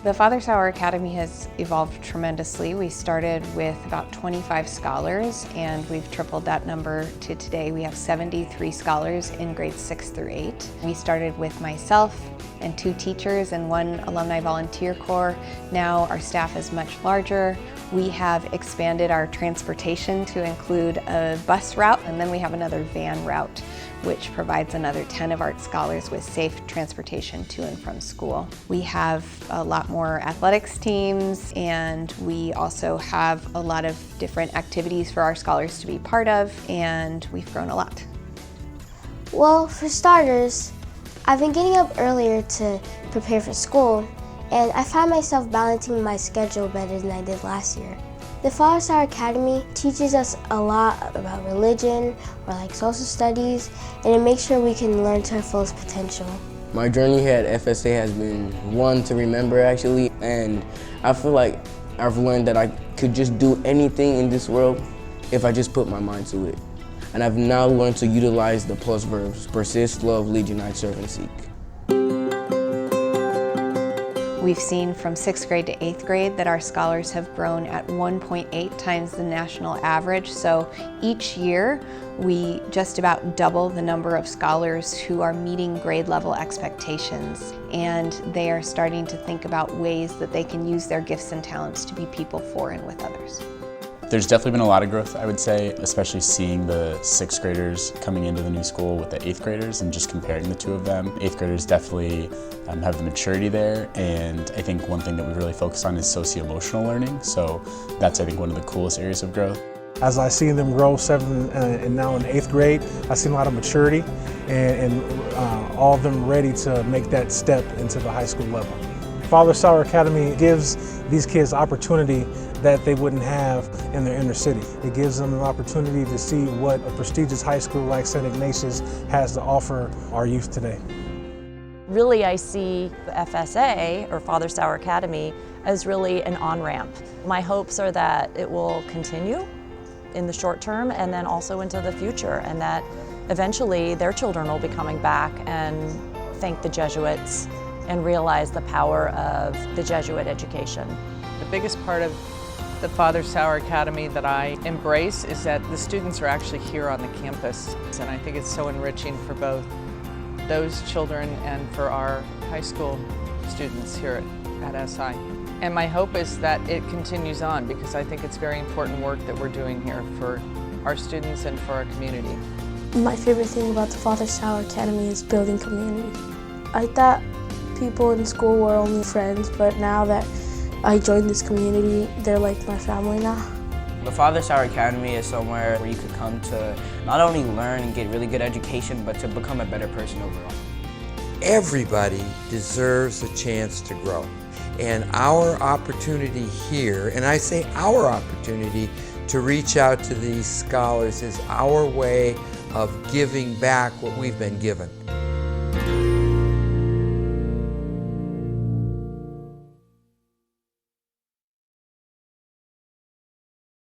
The Father Sauer Academy has evolved tremendously. We started with about 25 scholars, and we've tripled that number to today. We have 73 scholars in grades 6 through 8. We started with myself and 2 teachers and 1 alumni volunteer corps. Now our staff is much larger. We have expanded our transportation to include a bus route, and then we have another van route, which provides another 10 of our scholars with safe transportation to and from school. We have a lot more athletics teams, and we also have a lot of different activities for our scholars to be part of, and we've grown a lot. Well, for starters, I've been getting up earlier to prepare for school, and I find myself balancing my schedule better than I did last year. The Father Sauer Academy teaches us a lot about religion or like social studies, and it makes sure we can learn to our fullest potential. My journey here at FSA has been one to remember actually, and I feel like I've learned that I could just do anything in this world if I just put my mind to it. And I've now learned to utilize the plus verbs: persist, love, lead, unite, serve, and seek. We've seen from 6th grade to 8th grade that our scholars have grown at 1.8 times the national average. So each year, we just about double the number of scholars who are meeting grade level expectations. And they are starting to think about ways that they can use their gifts and talents to be people for and with others. There's definitely been a lot of growth, I would say, especially seeing the 6th graders coming into the new school with the 8th graders and just comparing the 2 of them. 8th graders definitely have the maturity there, and I think one thing that we really focus on is socio-emotional learning, so that's, I think, one of the coolest areas of growth. As I see them grow 7th and now in 8th grade, I see a lot of maturity and all of them ready to make that step into the high school level. Father Sauer Academy gives these kids opportunity that they wouldn't have in their inner city. It gives them an opportunity to see what a prestigious high school like St. Ignatius has to offer our youth today. Really, I see FSA, or Father Sauer Academy, as really an on-ramp. My hopes are that it will continue in the short term and then also into the future, and that eventually their children will be coming back and thank the Jesuits and realize the power of the Jesuit education. The biggest part of the Father Sauer Academy that I embrace is that the students are actually here on the campus, and I think it's so enriching for both those children and for our high school students here at SI. And my hope is that it continues on, because I think it's very important work that we're doing here for our students and for our community. My favorite thing about the Father Sauer Academy is building community. I thought people in school were only friends, but now that I joined this community, they're like my family now. The Father Sauer Academy is somewhere where you could come to not only learn and get really good education, but to become a better person overall. Everybody deserves a chance to grow. And our opportunity here, and I say our opportunity to reach out to these scholars, is our way of giving back what we've been given.